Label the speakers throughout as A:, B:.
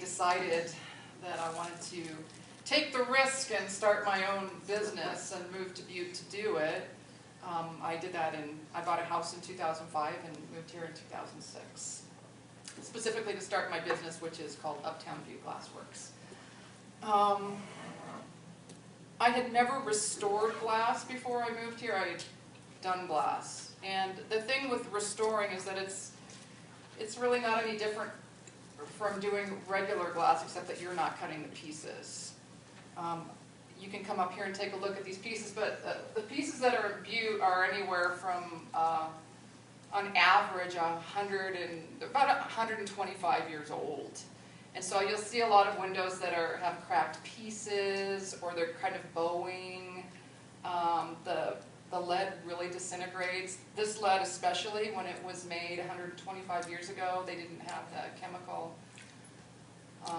A: decided that I wanted to take the risk and start my own business and move to Butte to do it. I did that I bought a house in 2005 and moved here in 2006. Specifically to start my business, which is called Uptown Butte Glassworks. I had never restored glass before I moved here. I had done glass. And the thing with restoring is that it's really not any different from doing regular glass, except that you're not cutting the pieces. You can come up here and take a look at these pieces, but the pieces that are in Butte are anywhere from, on average, about 125 years old. And so you'll see a lot of windows that have cracked pieces, or they're kind of bowing. The lead really disintegrates. This lead especially, when it was made 125 years ago, they didn't have the chemical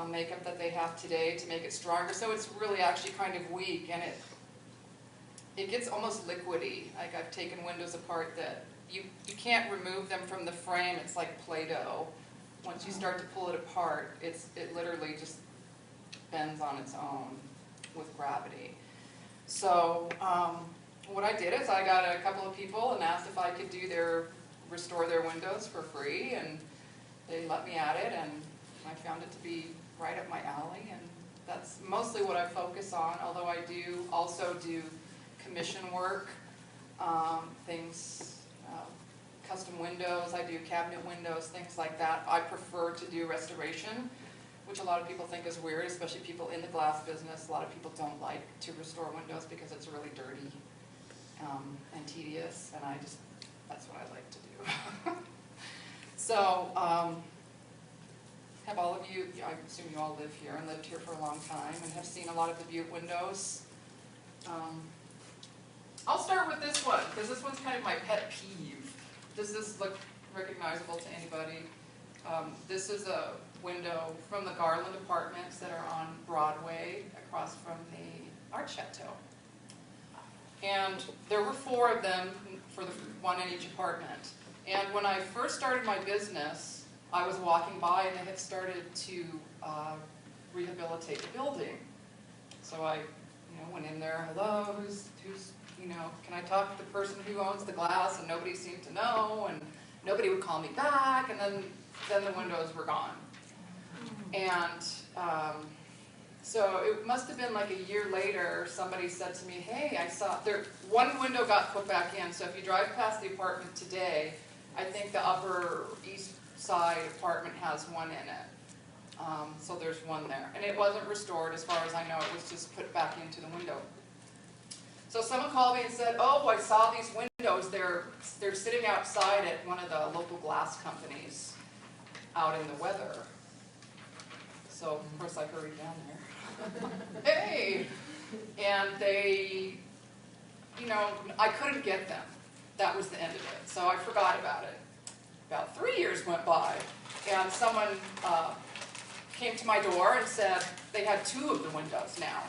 A: makeup that they have today to make it stronger. So it's really actually kind of weak, and it gets almost liquidy. Like, I've taken windows apart that you can't remove them from the frame. It's like Play-Doh. Once you start to pull it apart, it literally just bends on its own with gravity. So what I did is I got a couple of people and asked if I could restore their windows for free, and they let me at it, and I found it to be right up my alley, and that's mostly what I focus on, although I do also do commission work, custom windows, I do cabinet windows, things like that. I prefer to do restoration, which a lot of people think is weird, especially people in the glass business. A lot of people don't like to restore windows because it's really dirty and tedious, and that's what I like to do. So, have all of you, I assume you all live here and lived here for a long time and have seen a lot of the Butte windows. I'll start with this one, because this one's kind of my pet peeve. Does this look recognizable to anybody? This is a window from the Garland Apartments that are on Broadway, across from the Art Chateau. And there were 4 of them, for the one in each apartment. And when I first started my business, I was walking by and they had started to rehabilitate the building. So I went in there, hello, who's can I talk to the person who owns the glass? And nobody seemed to know, and nobody would call me back, and then the windows were gone. And so it must have been like a year later, somebody said to me, hey, I saw one window got put back in, so if you drive past the apartment today, I think the Upper East Side apartment has one in it. So there's one there. And it wasn't restored, as far as I know, it was just put back into the window. So someone called me and said, oh, I saw these windows, they're sitting outside at one of the local glass companies out in the weather. So, of course, I hurried down there. Hey! And they, I couldn't get them. That was the end of it. So I forgot about it. About 3 years went by, and someone came to my door and said they had 2 of the windows now.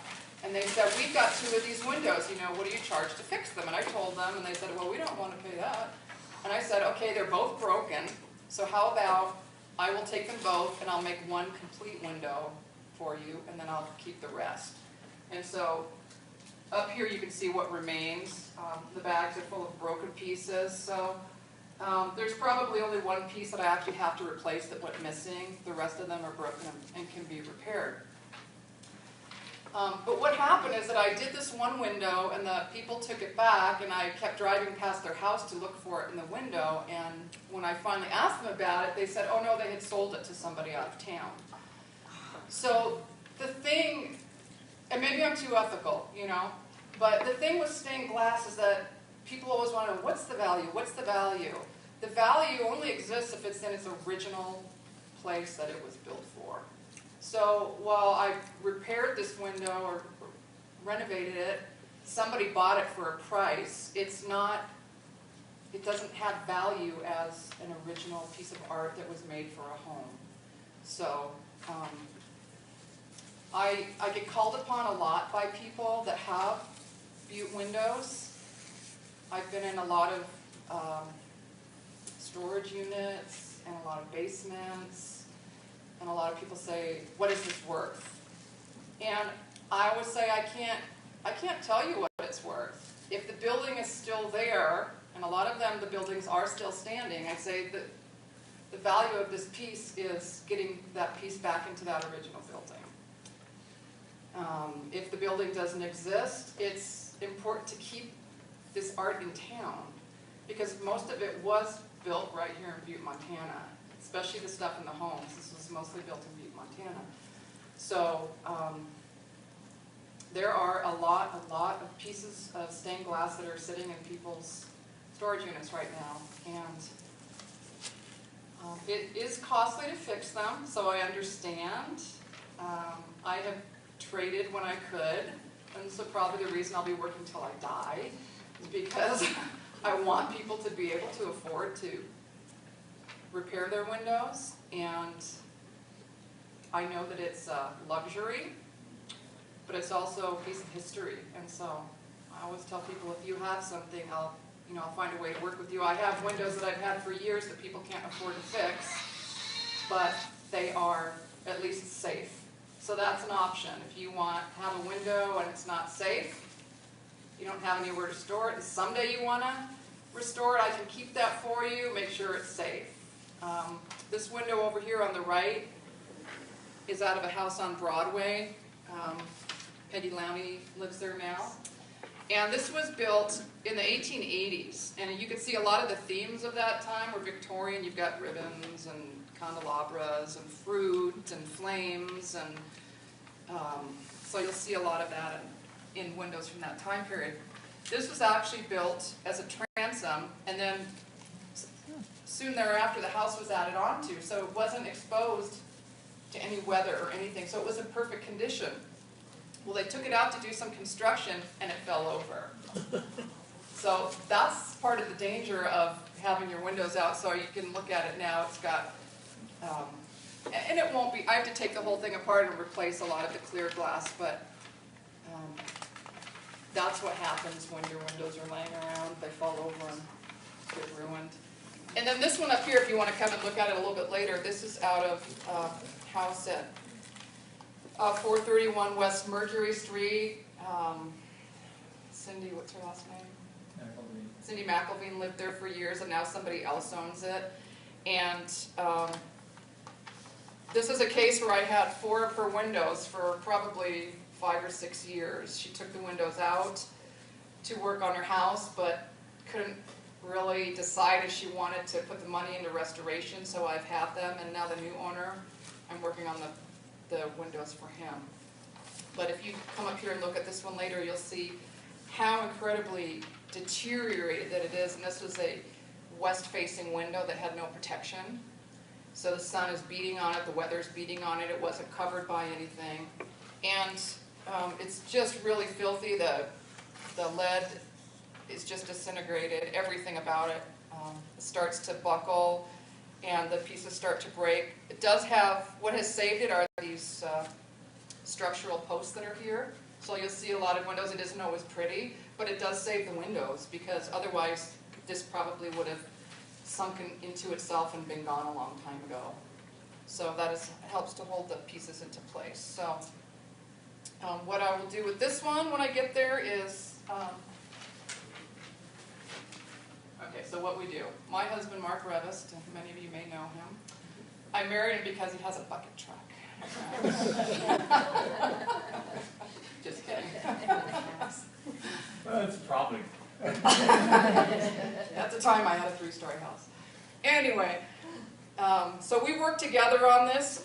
A: And they said, we've got 2 of these windows, what do you charge to fix them? And I told them, and they said, well, we don't want to pay that. And I said, okay, they're both broken, so how about I will take them both and I'll make one complete window for you, and then I'll keep the rest. And so up here you can see what remains. The bags are full of broken pieces, so there's probably only one piece that I actually have to replace that went missing. The rest of them are broken and can be repaired. But what happened is that I did this one window, and the people took it back, and I kept driving past their house to look for it in the window, and when I finally asked them about it, they said, oh no, they had sold it to somebody out of town. So the thing, and maybe I'm too ethical, but the thing with stained glass is that people always want to know, what's the value? What's the value? The value only exists if it's in its original place that it was built for. So while I repaired this window or renovated it, somebody bought it for a price. It doesn't have value as an original piece of art that was made for a home. So I get called upon a lot by people that have Butte windows. I've been in a lot of storage units and a lot of basements. And a lot of people say, what is this worth? And I always say, I can't tell you what it's worth. If the building is still there, and a lot of them, the buildings are still standing, I say that the value of this piece is getting that piece back into that original building. If the building doesn't exist, it's important to keep this art in town, because most of it was built right here in Butte, Montana, especially the stuff in the homes. This was mostly built in Butte, Montana. So there are a lot of pieces of stained glass that are sitting in people's storage units right now, and it is costly to fix them, so I understand. I have traded when I could, and so probably the reason I'll be working till I die is because I want people to be able to afford to repair their windows, and I know that it's a luxury, but it's also a piece of history. And so I always tell people, if you have something, I'll find a way to work with you. I have windows that I've had for years that people can't afford to fix, but they are at least safe. So that's an option. If you have a window and it's not safe, you don't have anywhere to store it, and someday you want to restore it, I can keep that for you, make sure it's safe. This window over here on the right is out of a house on Broadway. Peggy Lowney lives there now. And this was built in the 1880s, and you can see a lot of the themes of that time were Victorian. You've got ribbons and candelabras and fruit and flames, and so you'll see a lot of that in windows from that time period. This was actually built as a transom, and then soon thereafter the house was added onto, so it wasn't exposed to any weather or anything, so it was in perfect condition. Well, they took it out to do some construction, and it fell over. So that's part of the danger of having your windows out. So you can look at it now. It's got, and it won't be, I have to take the whole thing apart and replace a lot of the clear glass, but that's what happens when your windows are laying around. They fall over and get ruined. And then this one up here, if you want to come and look at it a little bit later, this is out of house at 431 West Mercury Street. Cindy, what's her last name? McElveen. Cindy McElveen lived there for years, and now somebody else owns it. And this is a case where I had 4 of her windows for probably 5 or 6 years. She took the windows out to work on her house, but couldn't really decide if she wanted to put the money into restoration, so I've had them, and now the new owner, I'm working on the windows for him. But if you come up here and look at this one later, you'll see how incredibly deteriorated that it is. And this was a west-facing window that had no protection. So the sun is beating on it, the weather's beating on it, it wasn't covered by anything. And it's just really filthy. The lead is just disintegrated, everything about it. It starts to buckle, and the pieces start to break. It does have, what has saved it are these structural posts that are here. So you'll see a lot of windows. It isn't always pretty, but it does save the windows, because otherwise this probably would have sunken into itself and been gone a long time ago. So that helps to hold the pieces into place. So what I will do with this one when I get there is, okay, so what we do. My husband, Mark Reavis, many of you may know him. I married him because he has a bucket truck. Just kidding.
B: That's probably.
A: At the time, I had a 3-story house. Anyway, so we worked together on this.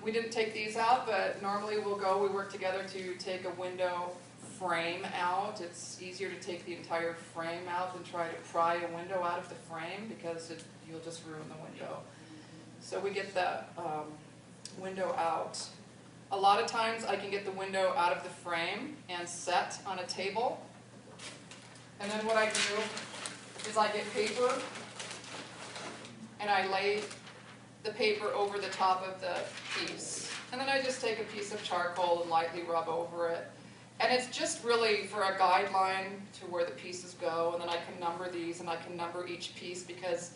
A: We didn't take these out, but normally we work together to take a window frame out. It's easier to take the entire frame out than try to pry a window out of the frame, because you'll just ruin the window. So we get the window out. A lot of times I can get the window out of the frame and set on a table. And then what I do is I get paper and I lay the paper over the top of the piece. And then I just take a piece of charcoal and lightly rub over it. And it's just really for a guideline to where the pieces go. And then I can number these, and I can number each piece, because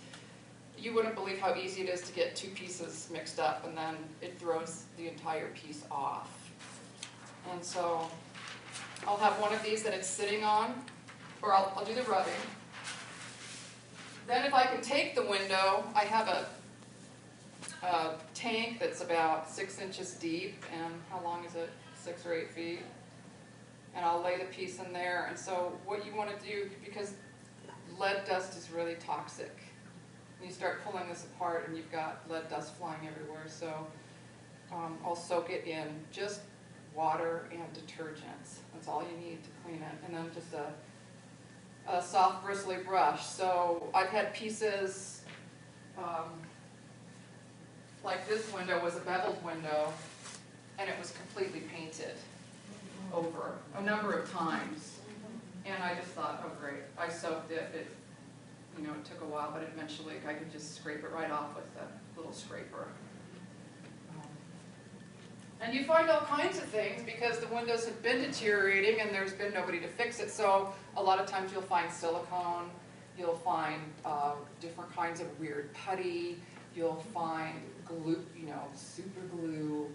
A: you wouldn't believe how easy it is to get two pieces mixed up, and then it throws the entire piece off. And so I'll have one of these that it's sitting on, or I'll do the rubbing. Then if I can take the window, I have a tank that's about 6 inches deep, and how long is it? 6 or 8 feet. And I'll lay the piece in there. And so what you want to do, because lead dust is really toxic, and you start pulling this apart and you've got lead dust flying everywhere. So I'll soak it in just water and detergents. That's all you need to clean it. And then just a soft bristly brush. So I've had pieces, like this window was a beveled window, and it was completely painted over a number of times. And I just thought, oh great, I soaked it. It took a while, but eventually I could just scrape it right off with a little scraper. And you find all kinds of things because the windows have been deteriorating and there's been nobody to fix it. So a lot of times you'll find silicone, you'll find different kinds of weird putty, you'll find glue, super glue,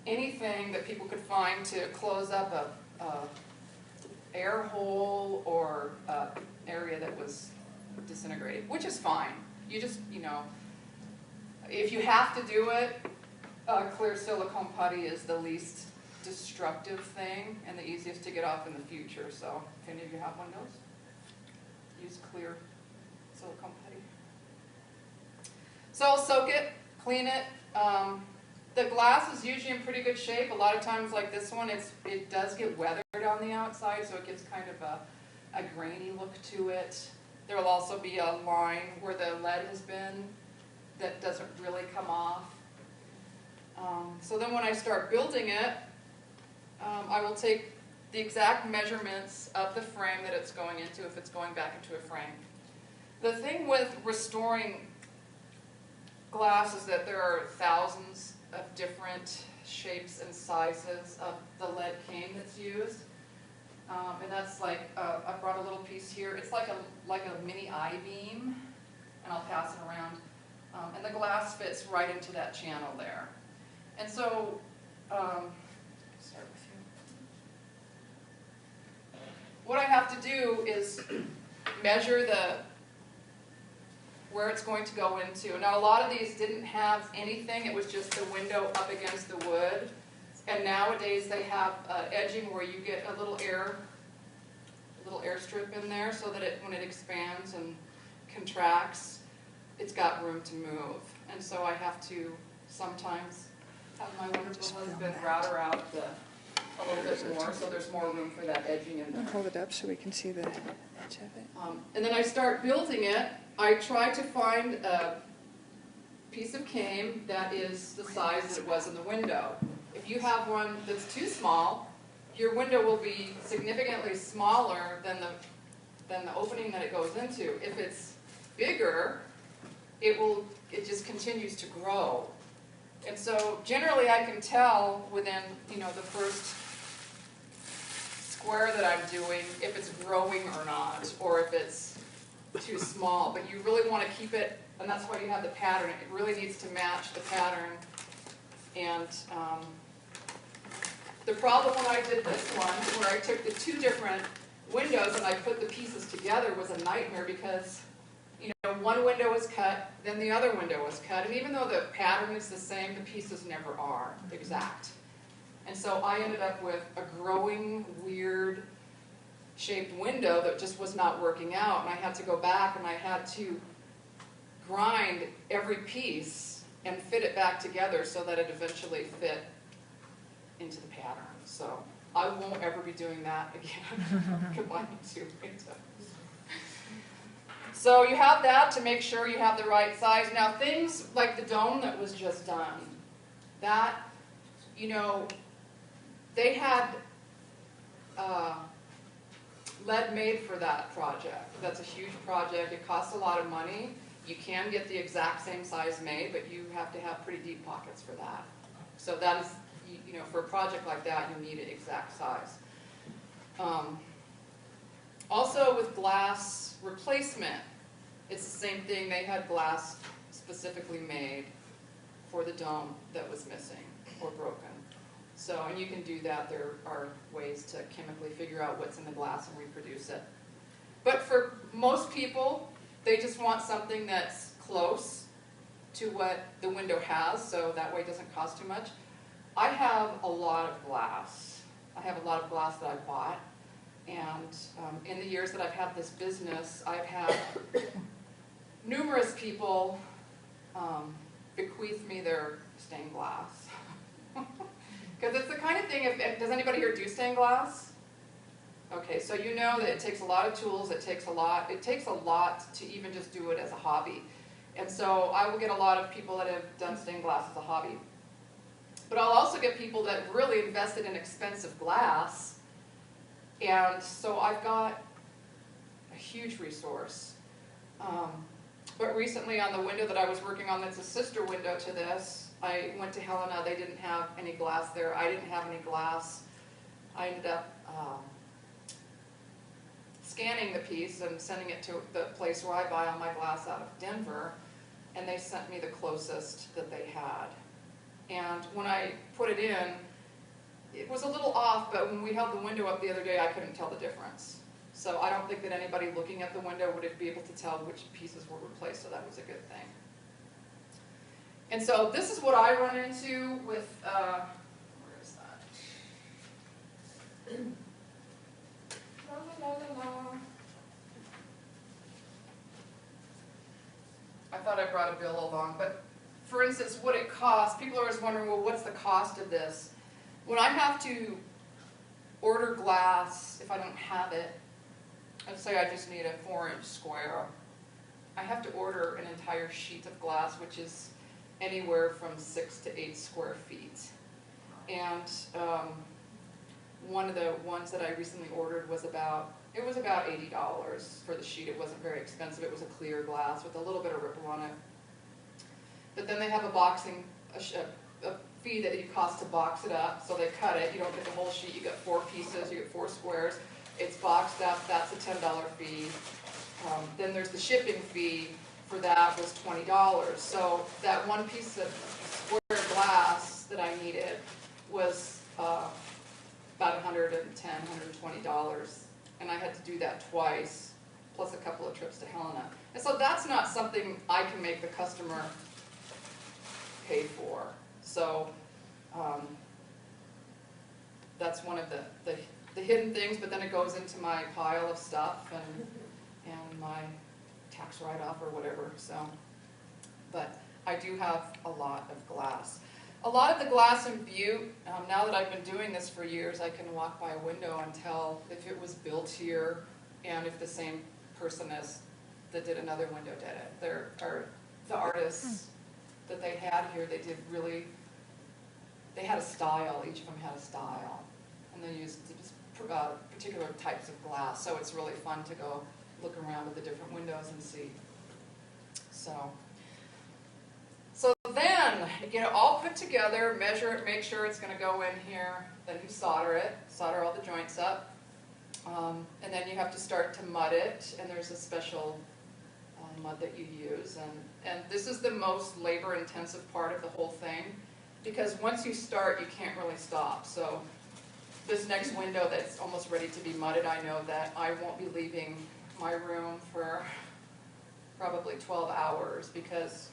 A: anything that people could find to close up a air hole or area that was disintegrated, which is fine. You just, if you have to do it, clear silicone putty is the least destructive thing and the easiest to get off in the future. So if any of you have one of those, use clear silicone putty. So I'll soak it, clean it. The glass is usually in pretty good shape. A lot of times like this one, it does get weathered on the outside, so it gets kind of a grainy look to it. There will also be a line where the lead has been that doesn't really come off. So then when I start building it, I will take the exact measurements of the frame that it's going into if it's going back into a frame. The thing with restoring glass is that there are thousands of different shapes and sizes of the lead cane that's used. And that's like, I brought a little piece here. It's like a mini I-beam, and I'll pass it around. And the glass fits right into that channel there. And so, start with you. What I have to do is measure where it's going to go into. Now, a lot of these didn't have anything. It was just the window up against the wood. And nowadays they have edging where you get a little air strip in there so that when it expands and contracts, it's got room to move. And so I have to sometimes have my wonderful husband router out a little bit more so there's more room for that edging in there.
B: Hold it up so we can see the edge of it.
A: And then I start building it. I try to find a piece of cane that is the size that it was in the window. If you have one that's too small, your window will be significantly smaller than the opening that it goes into. If it's bigger, it just continues to grow. And so generally I can tell within the first square that I'm doing if it's growing or not, or if it's too small. But you really want to keep it, and that's why you have the pattern. It really needs to match the pattern. And the problem when I did this one, where I took the two different windows and I put the pieces together, was a nightmare because one window was cut, then the other window was cut, and even though the pattern is the same, the pieces never are exact. And so I ended up with a growing, weird shaped window that just was not working out, and I had to go back and I had to grind every piece and fit it back together so that it eventually fit into the pattern. So I won't ever be doing that again, combining two windows. So you have that to make sure you have the right size. Now things like the dome that was just done, that, they had lead made for that project. That's a huge project. It costs a lot of money. You can get the exact same size made, but you have to have pretty deep pockets for that. So that is, for a project like that, you need an exact size. Also with glass replacement, It's the same thing. They had glass specifically made for the dome that was missing or broken. So, and you can do that. There are ways to chemically figure out what's in the glass and reproduce it. But for most people, they just want something that's close to what the window has, so that way it doesn't cost too much. I have a lot of glass. I have a lot of glass that I bought. And in the years that I've had this business, I've had numerous people bequeath me their stained glass. Because it's the kind of thing, does anybody here do stained glass? Okay, so you know that it takes a lot of tools, it takes a lot to even just do it as a hobby. And so I will get a lot of people that have done stained glass as a hobby. But I'll also get people that really invested in expensive glass. And so I've got a huge resource. But recently on the window that I was working on, that's a sister window to this, I went to Helena. They didn't have any glass there. I didn't have any glass. I ended up scanning the piece and sending it to the place where I buy all my glass out of Denver, and they sent me the closest that they had. And when I put it in, it was a little off, but when we held the window up the other day, I couldn't tell the difference. So I don't think that anybody looking at the window would be able to tell which pieces were replaced, so that was a good thing. And so this is what I run into with, where is that? La, la, la, la. I thought I brought a bill along, but for instance, what it costs, people are always wondering, well, what's the cost of this? When I have to order glass, if I don't have it, let's say I just need a 4-inch square, I have to order an entire sheet of glass, which is anywhere from 6 to 8 square feet. And one of the ones that I recently ordered was about $80 for the sheet. It wasn't very expensive. It was a clear glass with a little bit of ripple on it. But then they have a fee that it costs to box it up. So they cut it. You don't get the whole sheet. You get 4 pieces. You get 4 squares. It's boxed up. That's a $10 fee. Then there's the shipping fee. For that was $20. So that one piece of square glass that I needed was about $110, $120. And I had to do that twice, plus a couple of trips to Helena. And so that's not something I can make the customer pay for. So that's one of the hidden things, but then it goes into my pile of stuff and my tax write-off or whatever. So, but I do have a lot of glass. A lot of the glass in Butte, now that I've been doing this for years, I can walk by a window and tell if it was built here and if the same person that did another window did it. There are the artists that they had here, they had a style, each of them had a style. And they used particular types of glass, so it's really fun to go look around at the different windows and see. So then, you get it all put together, measure it, make sure it's going to go in here, then you solder all the joints up, and then you have to start to mud it, and there's a special mud that you use, and this is the most labor-intensive part of the whole thing, because once you start, you can't really stop. So this next window that's almost ready to be mudded, I know that I won't be leaving my room for probably 12 hours because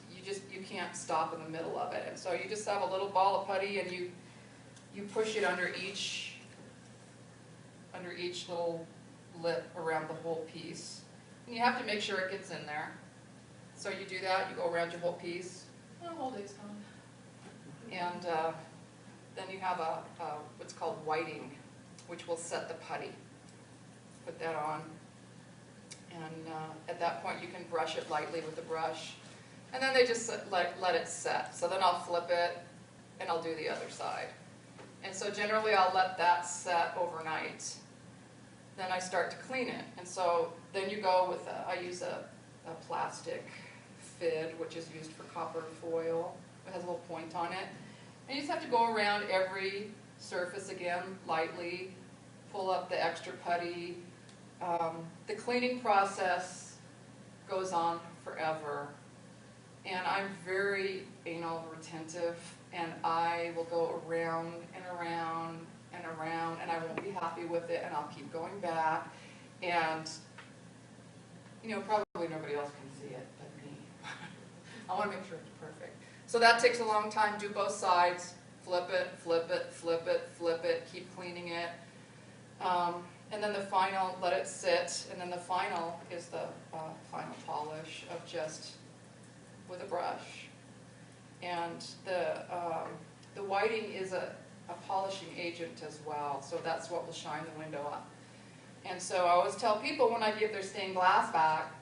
A: you can't stop in the middle of it. And so you just have a little ball of putty and you push it under each little lip around the whole piece. And you have to make sure it gets in there. So you do that, you go around your whole piece. Oh, whole day's gone. And then you have what's called whiting, which will set the putty. Put that on. And at that point you can brush it lightly with a brush. And then they just let it set. So then I'll flip it and I'll do the other side. And so generally I'll let that set overnight. Then I start to clean it. And so then you go with, I use a plastic fid, which is used for copper foil. It has a little point on it. And you just have to go around every surface again, lightly, pull up the extra putty. The cleaning process goes on forever. And I'm very anal retentive, and I will go around and around and around, and I won't be happy with it, and I'll keep going back. And, you know, probably nobody else can see it but me. I want to make sure it's perfect. So that takes a long time. Do both sides. Flip it, flip it, flip it, flip it. Keep cleaning it. And then the final, let it sit. And then the final is the final polish of just with a brush. And the whiting is a polishing agent as well. So that's what will shine the window up. And so I always tell people when I give their stained glass back,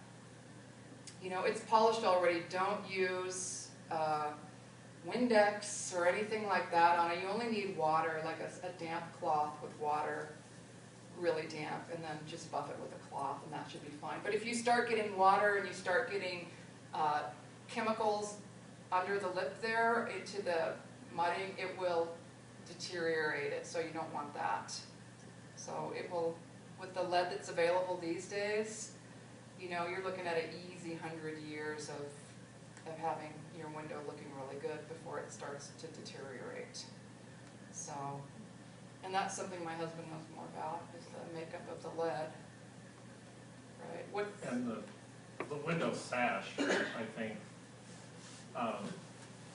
A: you know, it's polished already. Don't use Windex or anything like that on it. You only need water, like a damp cloth with water, really damp, and then just buff it with a cloth, and that should be fine. But if you start getting water and you start getting chemicals under the lip there into the mudding, it will deteriorate it, so you don't want that. So it will, with the lead that's available these days, you know, you're looking at an easy 100 years of having your window looking really good before it starts to deteriorate. So, and that's something my husband knows more about, is the makeup of the lead. Right?
C: And the window sash, I think,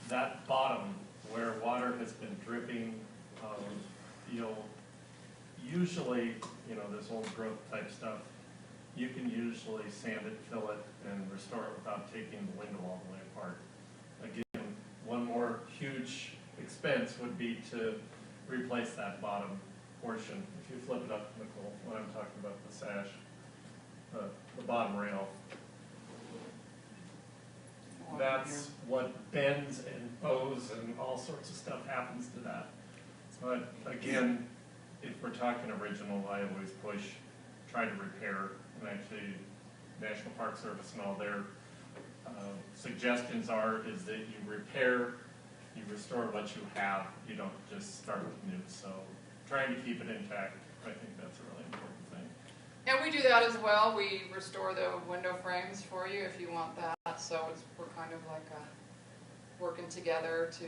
C: that bottom where water has been dripping, you'll usually, you know, this old growth type stuff, you can usually sand it, fill it, and restore it without taking the window all the way apart. Again, one more huge expense would be to replace that bottom portion. If you flip it up, Nicole, when I'm talking about the sash, the bottom rail, that's what bends and bows and all sorts of stuff happens to that. But again, if we're talking original, I always push, try to repair, and actually National Park Service and all their suggestions is that you repair, you restore what you have, you don't just start with new. So trying to keep it intact, I think that's a really important thing.
A: And we do that as well. We restore the window frames for you if you want that. So we're kind of like working together to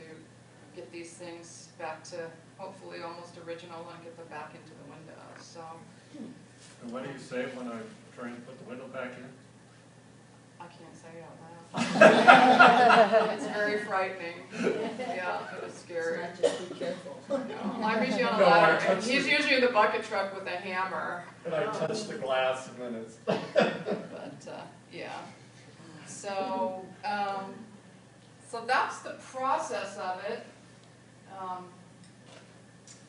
A: get these things back to hopefully almost original and get them back into the window. So.
C: And what do you say when I'm trying to put the window back in?
A: I can't say it out loud. It's very frightening. Yeah, it was scary.
D: Just be careful.
A: I'm usually on a ladder, and he's usually in the bucket truck with a hammer.
C: And I touch the glass and then it's...
A: But, yeah. So, so that's the process of it.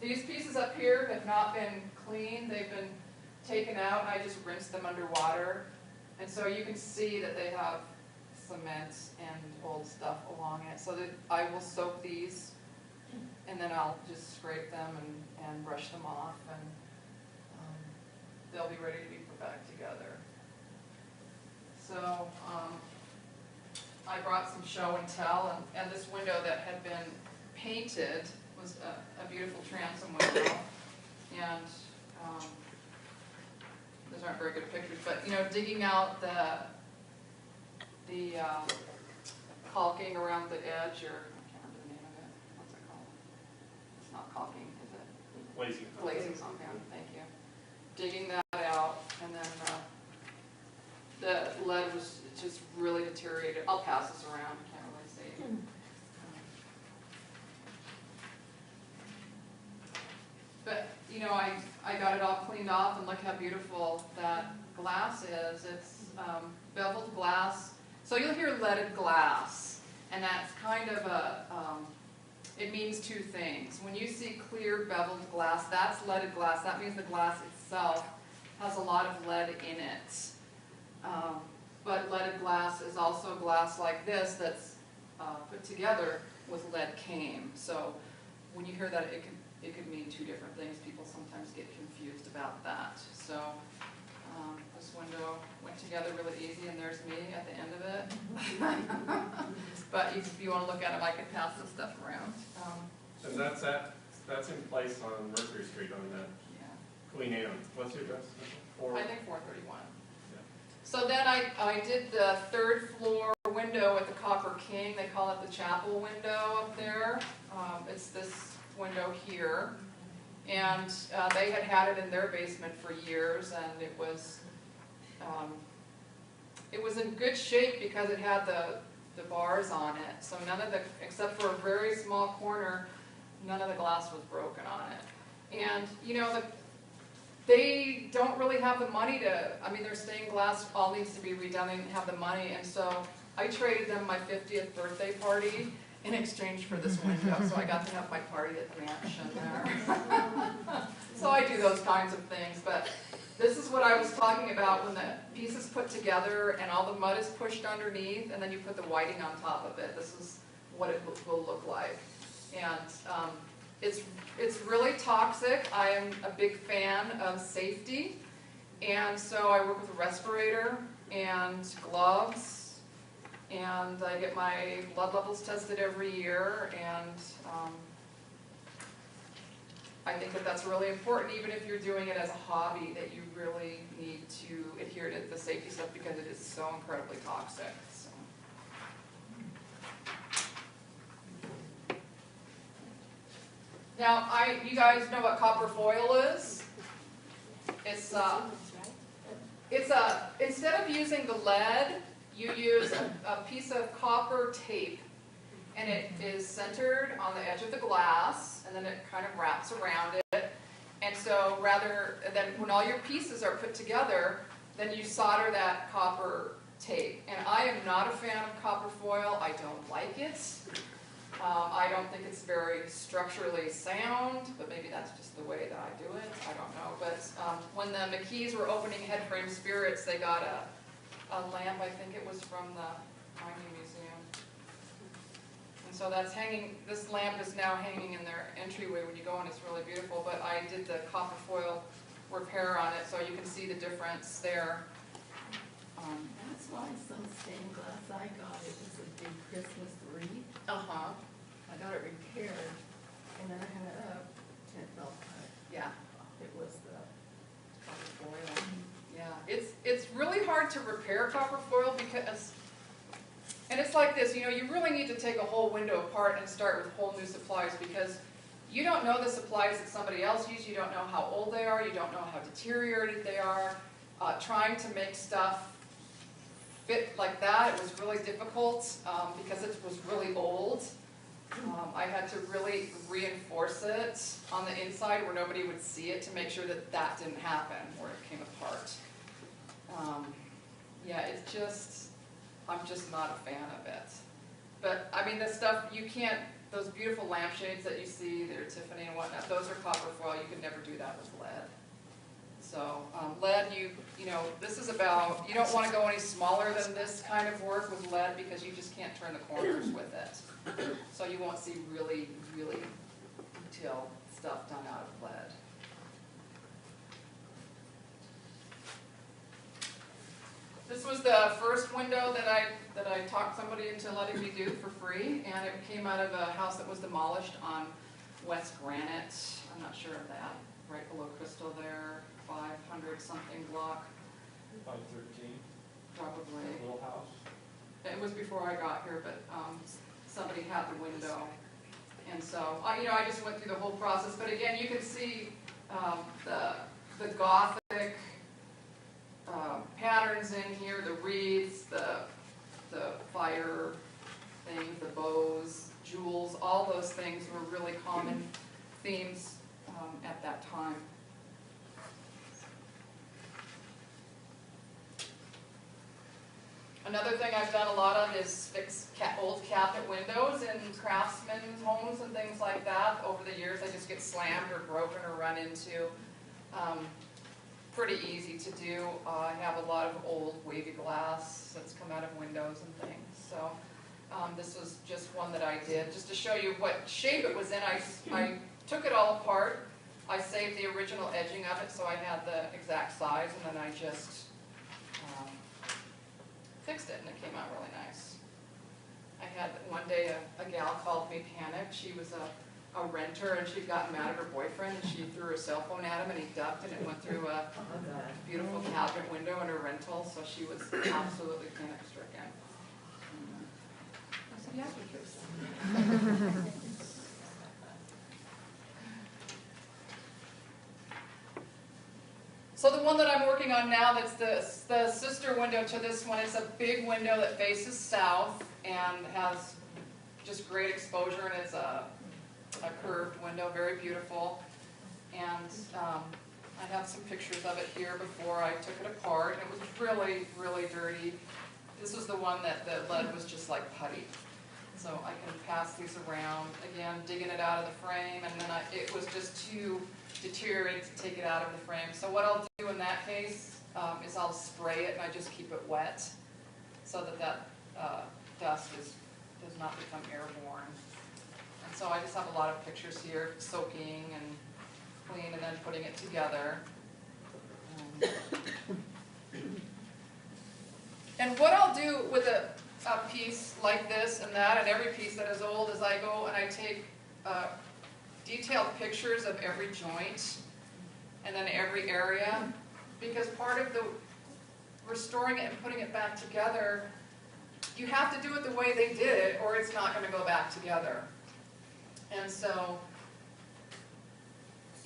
A: These pieces up here have not been cleaned. They've been taken out. I just rinsed them under water. And so you can see that they have cement and old stuff along it. So that I will soak these, and then I'll just scrape them and brush them off, and they'll be ready to be put back together. So I brought some show and tell, and this window that had been painted was a beautiful transom window. And those aren't very good pictures, but you know, digging out the caulking around the edge, or I can't remember the name of it. What's it called? It's not caulking, is it?
C: Glazing.
A: Glazing compound. Thank you. Digging that out, and then the lead was just really deteriorated. I'll pass this around. I can't really see. But you know, I got it all cleaned off, and look how beautiful that glass is. It's beveled glass. So you'll hear leaded glass, and that's kind of it means two things. When you see clear beveled glass, that's leaded glass. That means the glass itself has a lot of lead in it. But leaded glass is also glass like this that's put together with lead came. So when you hear that, it could mean two different things. People sometimes get confused about that. So this window went together really easy, and there's me at the end of it. But if you want to look at them, I can pass this stuff around.
C: And that's in place on Mercury Street on that
A: Yeah.
C: Queen Anne. What's your address?
A: I think 431.
C: Yeah.
A: So then I did the third floor window at the Copper King. They call it the chapel window up there. It's this window here. And they had it in their basement for years, and it was in good shape because it had the bars on it. So none of the, except for a very small corner, none of the glass was broken on it. And you know, they don't really have the money to, I mean, their stained glass all needs to be redone. They didn't have the money, and so I traded them my 50th birthday party in exchange for this window. So I got to have my party at the mansion there. So I do those kinds of things, but this is what I was talking about when the piece is put together and all the mud is pushed underneath, and then you put the whiting on top of it. This is what it will look like. And it's really toxic. I am a big fan of safety, and so I work with a respirator and gloves, and I get my blood levels tested every year, and I think that that's really important, even if you're doing it as a hobby, that you really need to adhere to the safety stuff because it is so incredibly toxic. So. Now, you guys know what copper foil is? It's instead of using the lead, you use a piece of copper tape, and it is centered on the edge of the glass, and then it kind of wraps around it. And so rather than when all your pieces are put together, then you solder that copper tape. And I am not a fan of copper foil. I don't like it. I don't think it's very structurally sound, but maybe that's just the way that I do it. I don't know. But when the McKees were opening Headframe Spirits, they got a lamp. I think it was from the Mining Museum. And so that's hanging. This lamp is now hanging in their entryway when you go in. It's really beautiful. But I did the copper foil repair on it, so you can see the difference there.
D: That's why some stained glass I got, it was a big Christmas wreath.
A: Uh-huh.
D: I got it repaired, and then I hung it up, and it fell apart.
A: Yeah.
D: It was the
A: Copper foil. Yeah. It's really hard to repair copper foil because, and it's like this, you know, you really need to take a whole window apart and start with whole new supplies because you don't know the supplies that somebody else used, you don't know how old they are, you don't know how deteriorated they are. Trying to make stuff fit like that, it was really difficult because it was really old. I had to really reinforce it on the inside where nobody would see it to make sure that that didn't happen, where it came apart. Yeah, it's just, I'm just not a fan of it. But, I mean, the stuff, you can't, those beautiful lampshades that you see, they're Tiffany and whatnot, those are copper foil. You could never do that with lead. So lead, you know, this is about, you don't want to go any smaller than this kind of work with lead because you just can't turn the corners with it. So you won't see really, really detailed stuff done out of lead. This was the first window that I talked somebody into letting me do for free, and it came out of a house that was demolished on West Granite. I'm not sure of that, right below Crystal there. 500 something block.
E: 513.
A: Probably.
E: Little house.
A: It was before I got here, but somebody had the window, and so you know, I just went through the whole process. But again, you can see the Gothic patterns in here, the wreaths, the fire things, the bows, jewels. All those things were really common themes at that time. Another thing I've done a lot of is fix old cabinet windows in craftsmen's homes and things like that. Over the years, they just get slammed or broken or run into. Pretty easy to do. I have a lot of old wavy glass that's come out of windows and things. So this was just one that I did, just to show you what shape it was in. I took it all apart. I saved the original edging of it, so I had the exact size, and then I just fixed it, and it came out really nice. I had one day a gal called me panicked. She was a a renter, and she'd gotten mad at her boyfriend, and she threw her cell phone at him, and he ducked, and it went through a beautiful cabinet window in her rental, so she was absolutely panic-stricken. I said, yeah, Patrice. So the one that I'm working on now, that's the sister window to this one, it's a big window that faces south and has just great exposure, and it's a curved window, very beautiful. And I have some pictures of it here before I took it apart. It was really, really dirty. This was the one that the lead was just like putty. So I can pass these around, again, digging it out of the frame, and then it was just too deteriorated to take it out of the frame. So what I'll do in that case is I'll spray it, and I just keep it wet so that dust does not become airborne. And so I just have a lot of pictures here, soaking and clean, and then putting it together. And what I'll do with a piece like this and that, and every piece that is old, is I go and I take detailed pictures of every joint and then every area, because part of the restoring it and putting it back together, you have to do it the way they did it, or it's not going to go back together. And so,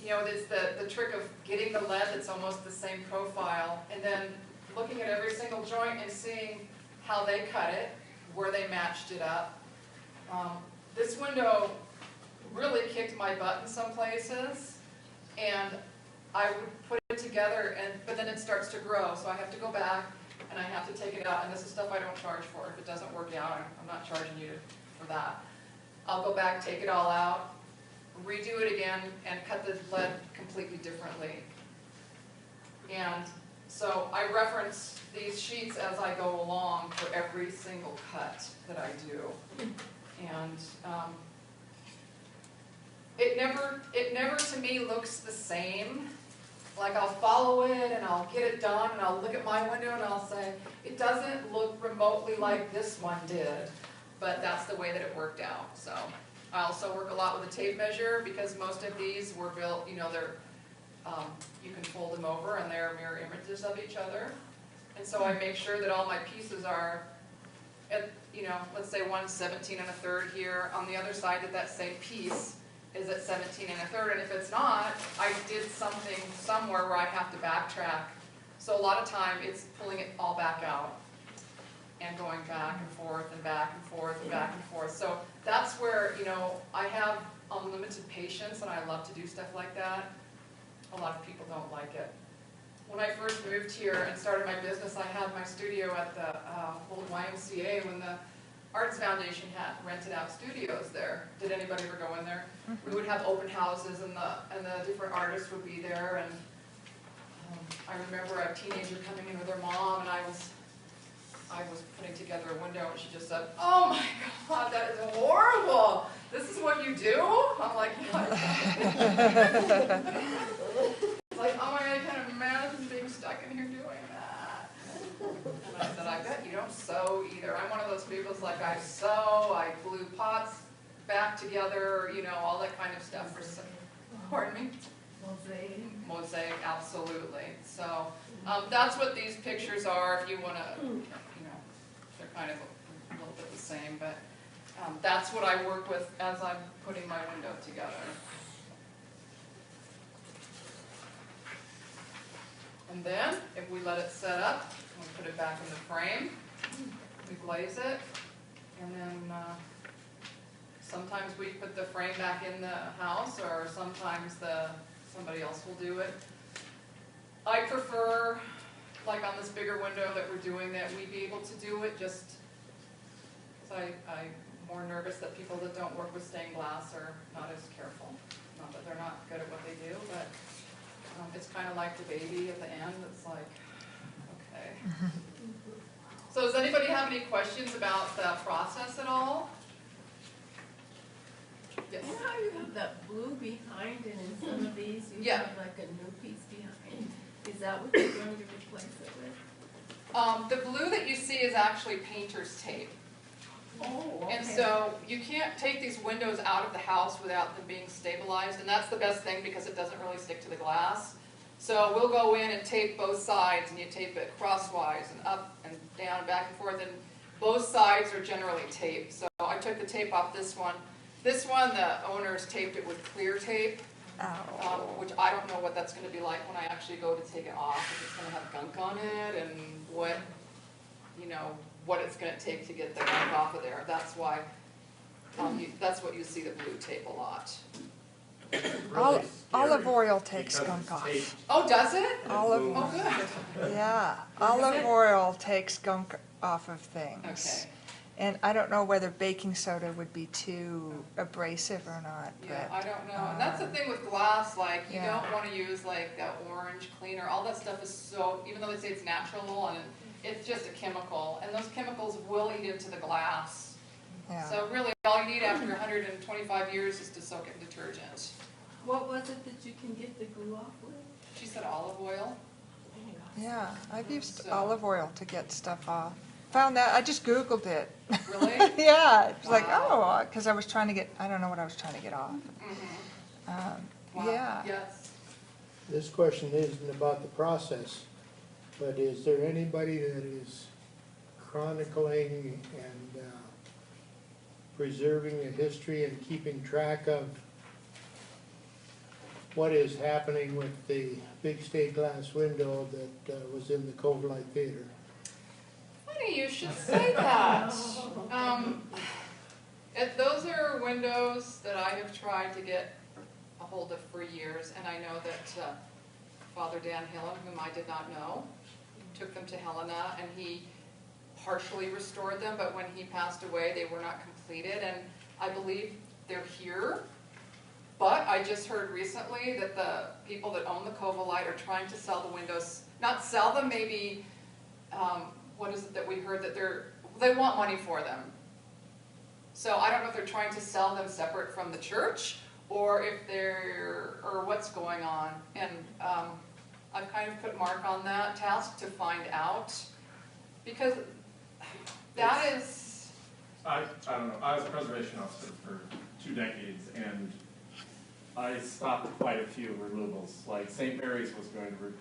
A: you know, it's the trick of getting the lead that's almost the same profile, and then looking at every single joint and seeing how they cut it, where they matched it up. This window really kicked my butt in some places, and I would put it together, but then it starts to grow, so I have to go back and I have to take it out, and this is stuff I don't charge for. If it doesn't work out, I'm not charging you for that. I'll go back, take it all out, redo it again, and cut the lead completely differently. And so I reference these sheets as I go along for every single cut that I do. And it never to me looks the same. Like, I'll follow it and I'll get it done, and I'll look at my window and I'll say, it doesn't look remotely like this one did, but that's the way that it worked out. So I also work a lot with a tape measure, because most of these were built, you know, they're you can fold them over and they're mirror images of each other. And so I make sure that all my pieces are at, you know, let's say one's 17 1/3 here. On the other side, that same piece is at 17 1/3. And if it's not, I did something somewhere where I have to backtrack. So a lot of time it's pulling it all back out and going back and forth and back and forth and back and forth. So that's where, you know, I have unlimited patience, and I love to do stuff like that. A lot of people don't like it. When I first moved here and started my business, I had my studio at the old YMCA when the Arts Foundation had rented out studios there. Did anybody ever go in there? We would have open houses, and the different artists would be there. And I remember a teenager coming in with her mom, and I was putting together a window, and she just said, "Oh my God, that is horrible. This is what you do?" I'm like, "Yeah." It's like, "Oh my God, I can't imagine being stuck in here doing that." And I said, "I bet you don't sew either." I'm one of those people that's like, I sew, I glue pots back together, you know, all that kind of stuff. Pardon me? Mosaic, absolutely. So that's what these pictures are. If you want to, you know, they're kind of a little bit the same, but that's what I work with as I'm putting my window together. And then, if we let it set up, we put it back in the frame, we glaze it, and then sometimes we put the frame back in the house, or sometimes somebody else will do it. I prefer, like on this bigger window that we're doing, that we be able to do it, just because I'm more nervous that people that don't work with stained glass are not as careful. Not that they're not good at what they do, but it's kind of like the baby at the end. It's like, okay. So does anybody have any questions about the process at all? Yes.
D: You know how you have that blue behind, and in some of these you have like a new piece behind? Is that what you're going to replace it with?
A: The blue that you see is actually painter's tape.
D: Oh, okay.
A: And so you can't take these windows out of the house without them being stabilized, and that's the best thing because it doesn't really stick to the glass. So we'll go in and tape both sides, and you tape it crosswise and up and down and back and forth, and both sides are generally taped. So I took the tape off this one. This one, the owners taped it with clear tape, which I don't know what that's going to be like when I actually go to take it off. If it's going to have gunk on it and what, you know, what it's going to take to get the gunk off of there. That's why, that's what you see the blue tape a lot.
C: Really
B: Olive
C: scary
B: oil takes
C: because
B: gunk
C: it's
B: off.
C: taped
A: Oh, does it?
C: and
B: Olive-
C: moves.
A: Oh, good.
B: Yeah, olive oil takes gunk off of things.
A: Okay.
B: And I don't know whether baking soda would be too abrasive or not,
A: Yeah,
B: but.
A: I don't know. And that's the thing with glass, like, you
B: Yeah.
A: don't want to use like that orange cleaner. All that stuff is so, even though they say it's natural and it's just a chemical, and those chemicals will eat into the glass.
B: Yeah.
A: So really, all you need after 125 years is to soak it in detergent.
D: What was it that you can get the glue off with?
A: She said olive oil.
B: Yeah, I've used
A: So-
B: olive oil to get stuff off. Found that, I just Googled it.
A: Really?
B: Yeah, it's like,
A: Wow.
B: oh, because I was trying to get, I don't know what I was trying to get off.
A: Wow.
B: Yeah.
A: Yes.
F: This question isn't about the process, but is there anybody that is chronicling and preserving the history and keeping track of what is happening with the big stained glass window that was in the Cove Light Theater?
A: Funny you should say that. Those are windows that I have tried to get a hold of for years, and I know that Father Dan Hillen, whom I did not know, took them to Helena, and he partially restored them, but when he passed away, they were not completed, and I believe they're here. But I just heard recently that the people that own the Cove Light are trying to sell the windows, not sell them, maybe, what is it that we heard, that they want money for them. So I don't know if they're trying to sell them separate from the church, or if or what's going on. And I've kind of put Mark on that task to find out, because that is,
C: I don't know, I was a preservation officer for 2 decades, and I stopped quite a few removals, like St. Mary's was going to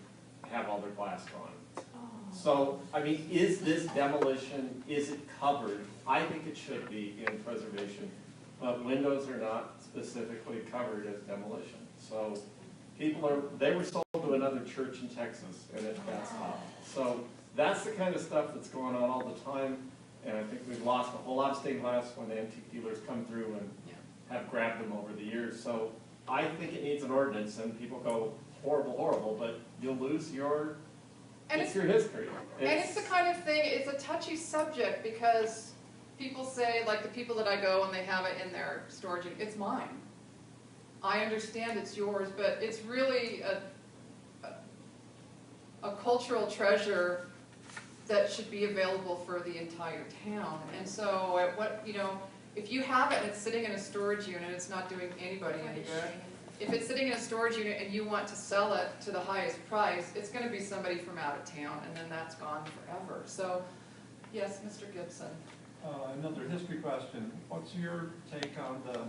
C: have all their glass gone. So, I mean, is this demolition, is it covered? I think it should be in preservation, but windows are not specifically covered as demolition. So, they were sold to another church in Texas, and it got stopped. So, that's the kind of stuff that's going on all the time, and I think we've lost a whole lot of stained glass when the antique dealers come through and have grabbed them over the years. So, I think it needs an ordinance, and people go, horrible, horrible, but you'll lose your history.
A: And it's the kind of thing, it's a touchy subject, because people say, like the people that I go and they have it in their storage, it's mine. I understand it's yours, but it's really a cultural treasure that should be available for the entire town. And so, if you have it and it's sitting in a storage unit, it's not doing anybody any good. If it's sitting in a storage unit and you want to sell it to the highest price, it's going to be somebody from out of town, and then that's gone forever. So, yes, Mr. Gibson.
E: Another history question. What's your take on the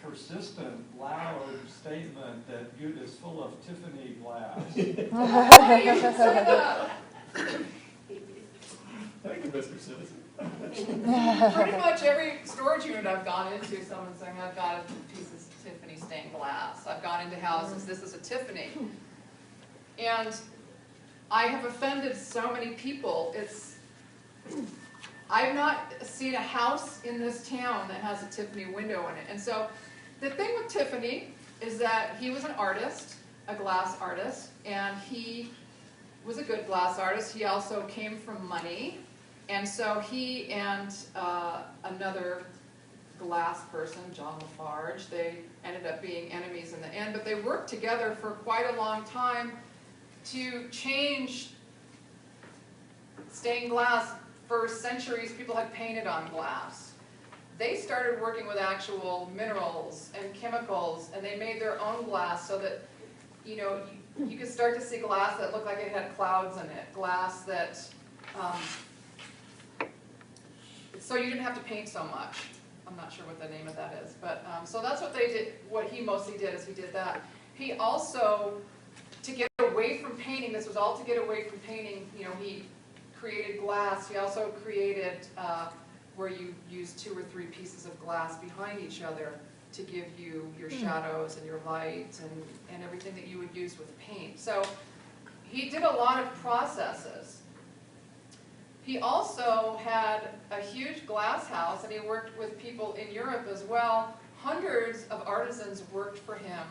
E: persistent, loud statement that Butte is full of Tiffany glass?
A: Funny you should say that.
C: Thank you, Mr. Citizen.
A: Pretty much every storage unit I've gone into, someone's saying, I've got a piece of Tiffany stained glass. I've gone into houses, this is a Tiffany. And I have offended so many people. I've not seen a house in this town that has a Tiffany window in it. And so the thing with Tiffany is that he was an artist, a glass artist, and he was a good glass artist. He also came from money. And so he and another glass person, John Lafarge, they ended up being enemies in the end, but they worked together for quite a long time to change stained glass. For centuries, people had painted on glass. They started working with actual minerals and chemicals, and they made their own glass so that, you could start to see glass that looked like it had clouds in it, glass that so you didn't have to paint so much. I'm not sure what the name of that is, but, so that's what they did, what he mostly did is he did that. He also, to get away from painting, this was all to get away from painting, you know, he created glass. He also created, where you use 2 or 3 pieces of glass behind each other to give you your shadows and your light and everything that you would use with paint. So he did a lot of processes. He also had a huge glass house, and he worked with people in Europe as well. Hundreds of artisans worked for him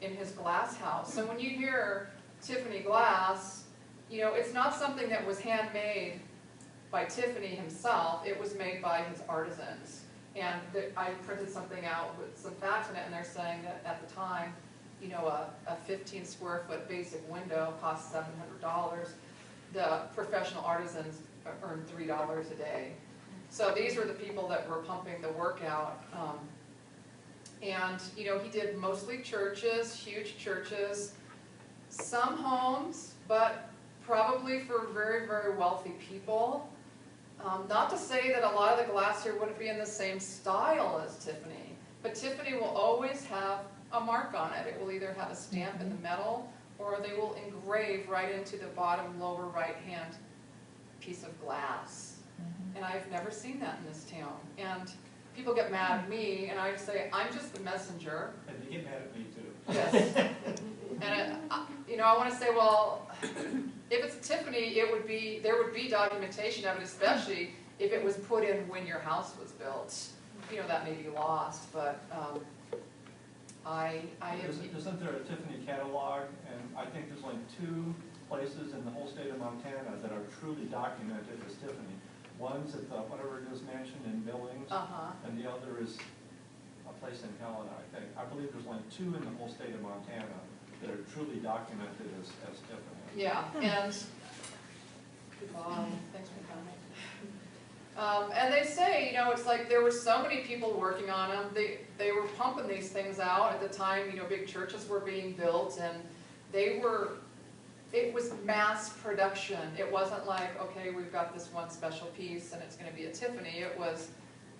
A: in his glass house. So when you hear Tiffany glass, you know, it's not something that was handmade by Tiffany himself. It was made by his artisans. And I printed something out with some facts in it, and they're saying that at the time, you know, a 15 square foot basic window cost $700. The professional artisans earned $3 a day. So these were the people that were pumping the work out. And, you know, he did mostly churches, huge churches, some homes, but probably for very, very wealthy people. Not to say that a lot of the glass here wouldn't be in the same style as Tiffany, but Tiffany will always have a mark on it. It will either have a stamp in the metal, or they will engrave right into the bottom lower right-hand piece of glass. And I've never seen that in this town. And people get mad at me, and I say, I'm just the messenger.
E: And they get mad at me too.
A: Yes. And you know, I want to say, well, if it's Tiffany, it would be, there would be documentation of it, especially if it was put in when your house was built. You know, that may be lost, but
E: Isn't there a Tiffany catalog? And I think there's like 2 places in the whole state of Montana that are truly documented as Tiffany. One's at the, whatever it is, mansion in Billings, and the other is a place in Helena, I think. I believe there's like 2 in the whole state of Montana that are truly documented as Tiffany.
A: Yeah, and thanks for coming. And they say, you know, it's like there were so many people working on them. They were pumping these things out at the time. You know, big churches were being built, and it was mass production. It wasn't like, okay, we've got this one special piece and it's going to be a Tiffany. It was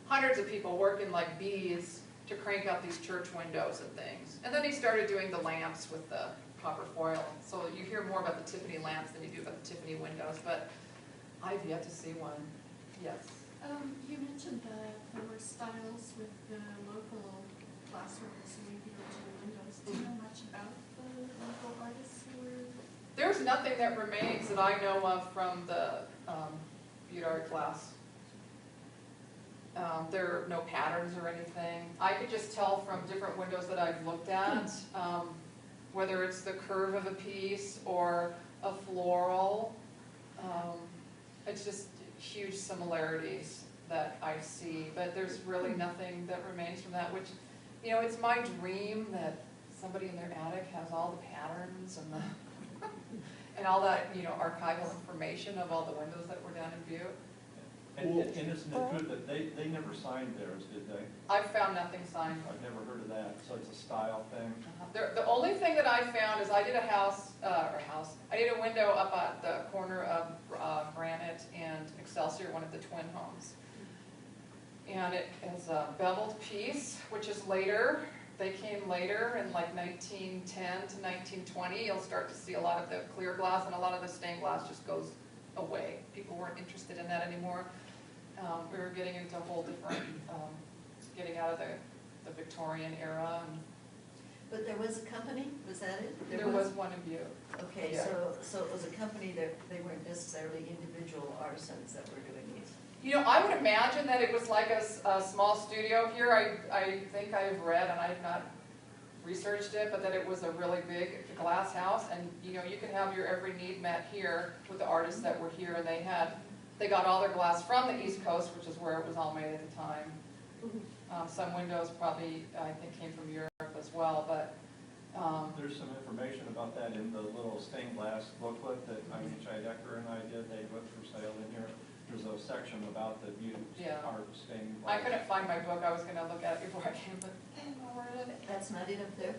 A: hundreds of people working like bees to crank out these church windows and things. And then he started doing the lamps with the copper foil. So you hear more about the Tiffany lamps than you do about the Tiffany windows, but I've yet to see one. Yes?
G: You mentioned that there were styles with the local classrooms and maybe original windows. Do you know much about the local artists who were?
A: There's nothing that remains that I know of from the Butte art class. There are no patterns or anything. I could just tell from different windows that I've looked at, whether it's the curve of a piece or a floral. It's just huge similarities that I see, but there's really nothing that remains from that, which, you know, it's my dream that somebody in their attic has all the patterns and the and all that, you know, archival information of all the windows that were down in Butte.
E: And isn't it true that they never signed theirs, did they?
A: I've found nothing signed.
E: I've never heard of that, so it's a style thing.
A: The only thing that I found is I did I did a window up at the corner of Granite and Excelsior, one of the twin homes. And it is a beveled piece, which is later. They came later in like 1910 to 1920. You'll start to see a lot of the clear glass, and a lot of the stained glass just goes away. People weren't interested in that anymore. We were getting into a whole different, getting out of the Victorian era.
H: But there was a company, was that it?
A: There was one in Butte.
H: Okay,
A: Yeah.
H: so it was a company that they weren't necessarily individual artisans that were doing these.
A: You know, I would imagine that it was like a small studio here. I think I've read, and I've not researched it, but that it was a really big glass house, and you know, you could have your every need met here with the artists that were here, and they got all their glass from the East Coast, which is where it was all made at the time. Some windows probably, I think, came from Europe as well, but
E: There's some information about that in the little stained glass booklet that Chai Decker and I did. They went for sale in here. There's a section about the Butte art stained glass.
A: I couldn't find my book. I was going to look at it before I came, but I don't know where it is.
H: That's not it up there?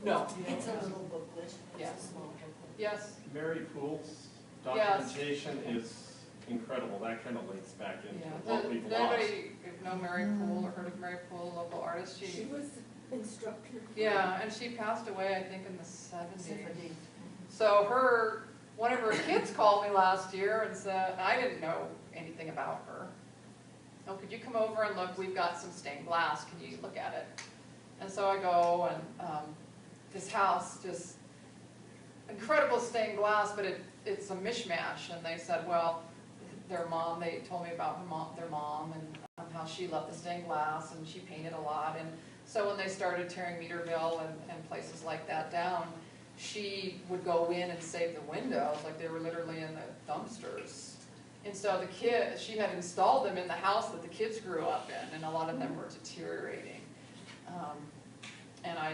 A: No.
H: It's a little booklet.
A: Yeah.
H: It's a small booklet.
A: Yes.
C: Mary Poole's documentation is incredible. That kind of links back into
A: Yeah.
C: what we've
A: Does
C: lost.
A: anybody know Mary Poole or heard of Mary Poole, local artist?
D: She was instructor.
A: Yeah, and she passed away, I think, in the 70s.
H: Symphony.
A: So one of her kids called me last year and said, I didn't know anything about her. Oh, could you come over and look? We've got some stained glass. Can you look at it? And so I go, and this house, just incredible stained glass, but it's a mishmash. And they said, well, they told me about their mom, and how she loved the stained glass, and she painted a lot. And so when they started tearing Meterville and places like that down, she would go in and save the windows, like they were literally in the dumpsters. And so she had installed them in the house that the kids grew up in, and a lot of them were deteriorating. And I,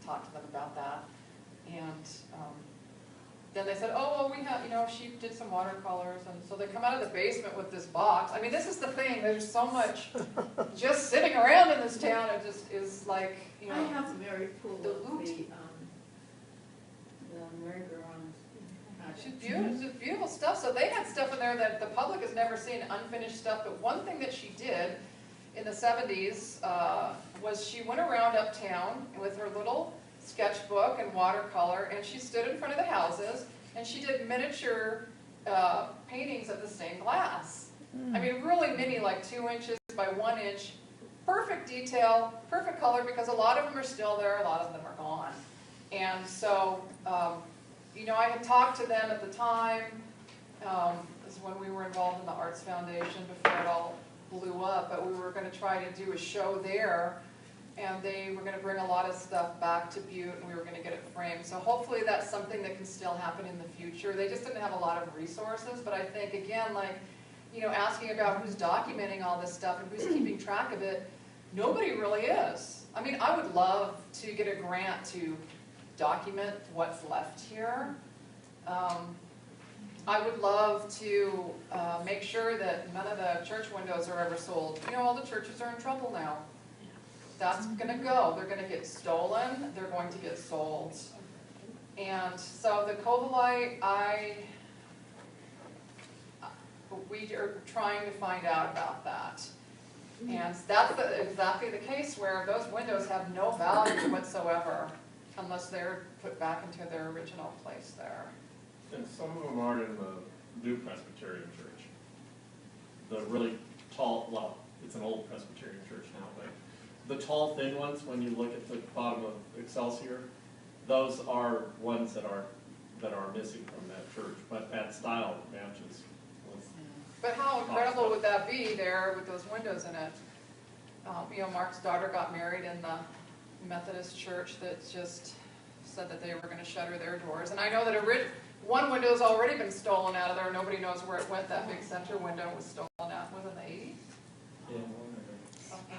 A: talked to them about that. And then they said, oh, well, we have, she did some watercolors. And so they come out of the basement with this box. I mean, this is the thing. There's so much just sitting around in this town. It just is like,
D: I have Mary Poole,
A: the
D: the
A: loot.
D: merry-go-round.
A: It's just beautiful stuff. So they had stuff in there that the public has never seen, unfinished stuff. But one thing that she did in the 70s was she went around uptown with her little sketchbook and watercolor, and she stood in front of the houses, and she did miniature paintings of the stained glass. I mean, really mini, like 2 inches by 1 inch. Perfect detail, perfect color, because a lot of them are still there, a lot of them are gone. And so, I had talked to them at the time. This is when we were involved in the Arts Foundation before it all blew up, but we were going to try to do a show there, and they were going to bring a lot of stuff back to Butte, and we were going to get it framed. So hopefully that's something that can still happen in the future. They just didn't have a lot of resources, but I think, again, like, asking about who's documenting all this stuff and who's keeping track of it, nobody really is. I mean, I would love to get a grant to document what's left here. I would love to make sure that none of the church windows are ever sold. All the churches are in trouble now. That's going to go. They're going to get stolen. They're going to get sold. And so the Covalite, we are trying to find out about that. And that's exactly the case where those windows have no value whatsoever unless they're put back into their original place there.
C: And some of them are in the Butte Presbyterian Church. The really tall, well, it's an old Presbyterian church now, but the tall, thin ones, when you look at the bottom of Excelsior, those are ones that are missing from that church. But that style matches.
A: But how incredible would that be there with those windows in it? Mark's daughter got married in the Methodist church that just said that they were going to shutter their doors. And I know that one window's already been stolen out of there. Nobody knows where it went. That big center window was stolen out. Was it in the 80s?
C: Yeah.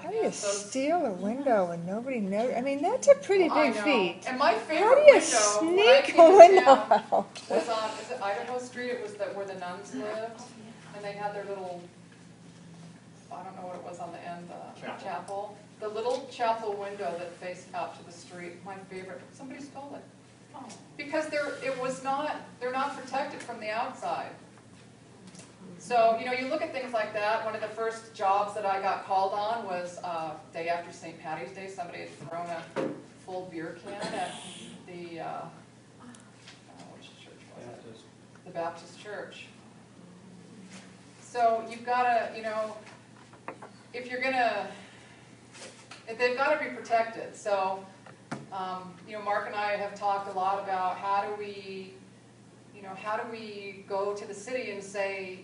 B: How do you steal a window and nobody knows? I mean, that's a pretty
A: I
B: big
A: know.
B: feat.
A: And my
B: How
A: favorite
B: do you
A: window, when I
B: sneak
A: came
B: a
A: to
B: window
A: town,
B: out?
A: was on, is it Idaho Street? It was where the nuns lived. And they had their little, I don't know what it was on the end, chapel. The little chapel window that faced out to the street, my favorite. Somebody stole it. Because they're not protected from the outside. So, you look at things like that. One of the first jobs that I got called on was day after St. Patty's Day. Somebody had thrown a full beer can at the, which church was it? The Baptist church. So you've got to, if they've got to be protected. So, Mark and I have talked a lot about how do we go to the city and say,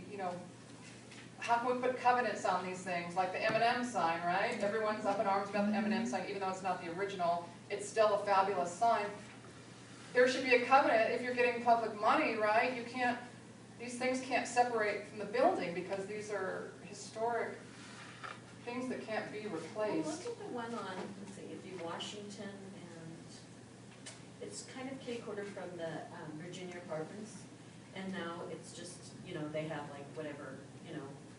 A: how can we put covenants on these things, like the M&M sign, right? Everyone's up in arms about the M&M sign, even though it's not the original. It's still a fabulous sign. There should be a covenant if you're getting public money, right? These things can't separate from the building because these are historic things that can't be replaced.
H: Well, look at the one on, let's see, it'd be Washington, and it's kind of kitty-corner from the Virginia apartments, and now it's just, they have like whatever,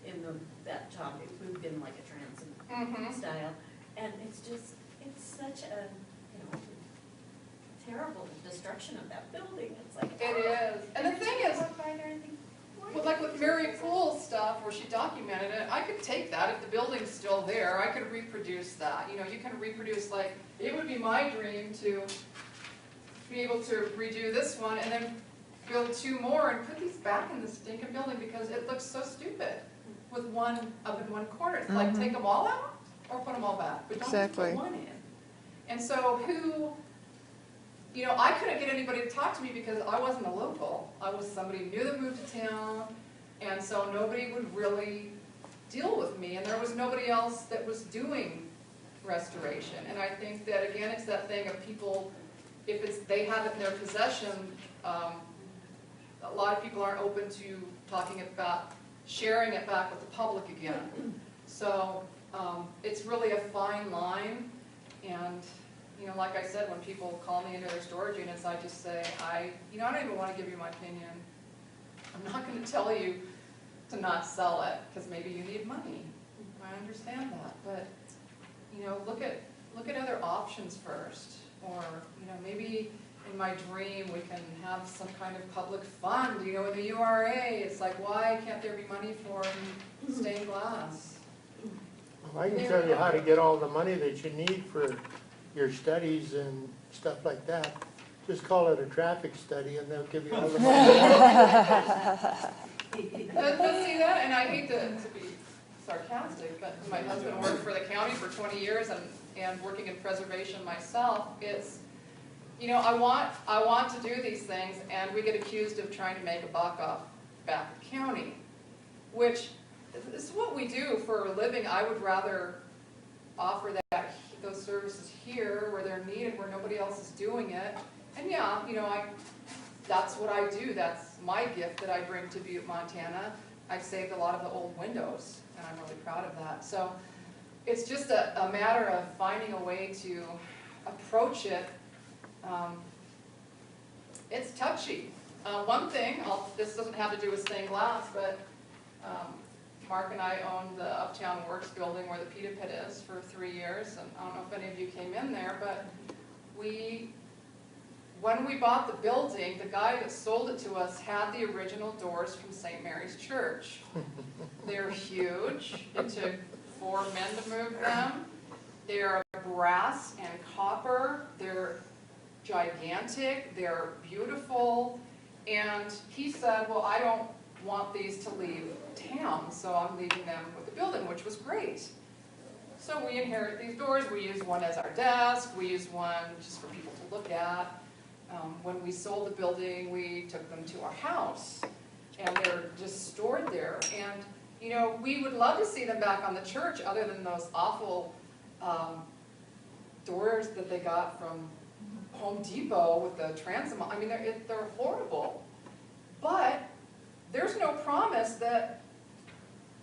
H: in that top, it moved in like a transit style, and it's such a, terrible destruction of that building. It's like,
A: it is. And the thing is,
H: walk by there and think, why
A: Well, like with Mary Poole's stuff, where she documented it, I could take that, if the building's still there, I could reproduce that. You know, you can reproduce, like, it would be my dream to be able to redo this one and then build 2 more and put these back in the stinking building because it looks so stupid with one up in one corner. It's like, take them all out or put them all back, but don't just
B: Exactly.
A: put one in. And so you know, I couldn't get anybody to talk to me because I wasn't a local. I was somebody new that moved to town, and so nobody would really deal with me, and there was nobody else that was doing restoration. And I think that, again, it's that thing of people, if they have it in their possession, a lot of people aren't open to talking about sharing it back with the public again. So it's really a fine line, and you know, like I said, when people call me into their storage units, I just say, I don't even want to give you my opinion. I'm not going to tell you to not sell it, because maybe you need money. I understand that, but, you know, look at other options first. Or, you know, maybe in my dream we can have some kind of public fund, you know, in the URA. It's like, why can't there be money for stained glass?
F: I can tell you how to get all the money that you need for your studies and stuff like that. Just call it a traffic study and they'll give you all the money.
A: Let's see that, and I hate to be sarcastic, but my husband worked for the county for 20 years and working in preservation myself, it's, you know, I want to do these things, and we get accused of trying to make a buck off Back County, which is what we do for a living. I would rather offer those services here where they're needed, where nobody else is doing it. And yeah, you know, that's what I do. That's my gift that I bring to Butte, Montana. I've saved a lot of the old windows, and I'm really proud of that. So it's just a matter of finding a way to approach it. It's touchy. One thing, this doesn't have to do with stained glass, but Mark and I owned the Uptown Works building where the pita pit is for 3 years, and I don't know if any of you came in there, but when we bought the building, the guy that sold it to us had the original doors from St. Mary's Church. They're huge. It took 4 men to move them. They're brass and copper. They're gigantic. They're beautiful. And he said, well, I don't want these to leave town, so I'm leaving them with the building, which was great. So we inherit these doors. We use one as our desk. We use one just for people to look at. When we sold the building, we took them to our house, and they're just stored there. And, you know, we would love to see them back on the church, other than those awful doors that they got from Home Depot with the transom. I mean, they're horrible. But there's no promise that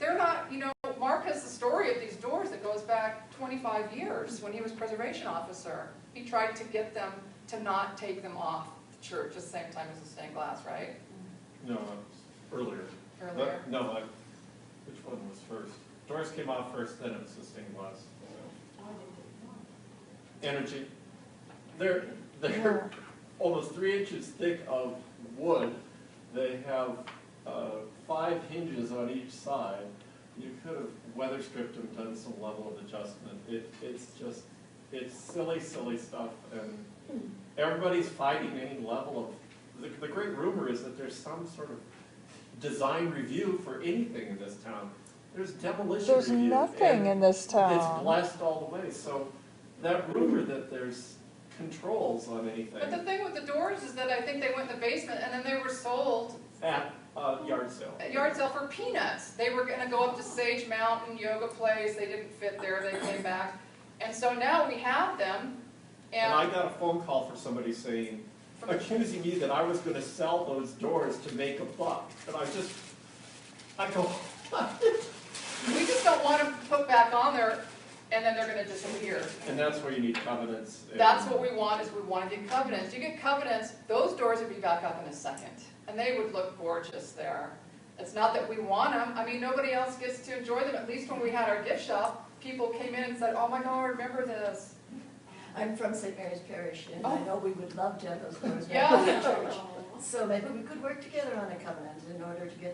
A: they're not, you know, Mark has the story of these doors that goes back 25 years when he was preservation officer. He tried to get them to not take them off the church at the same time as the stained glass, right?
C: No, it was earlier.
A: Earlier?
C: No, which one was first? Doors came off first, then it was the stained glass. Energy. They're almost 3 inches thick of wood. They have 5 hinges on each side. You could have weather stripped them, done some level of adjustment. It's silly stuff, and everybody's fighting any level of, the great rumor is that there's some sort of design review for anything in this town. There's demolition review.
B: There's nothing in this town.
C: It's blessed all the way, so that rumor that there's controls on anything.
A: But the thing with the doors is that I think they went in the basement and then they were sold
C: At yard sale.
A: at yard sale for peanuts. They were going to go up to Sage Mountain Yoga Place. They didn't fit there. They came back. And so now we have them.
C: And I got a phone call from somebody saying, accusing me that I was going to sell those doors to make a buck. And I go,
A: we just don't want them put back on there and then they're going to disappear.
C: and that's where you need covenants.
A: That's what we want, is we want to get covenants. You get covenants, those doors would be back up in a second. And they would look gorgeous there. It's not that we want them. I mean, nobody else gets to enjoy them. At least when we had our gift shop, people came in and said, oh my God, remember this.
I: I'm from St. Mary's Parish, and I know we would love to have those doors back
A: Yeah.
I: in the church. So maybe we could work together on a covenant in order to get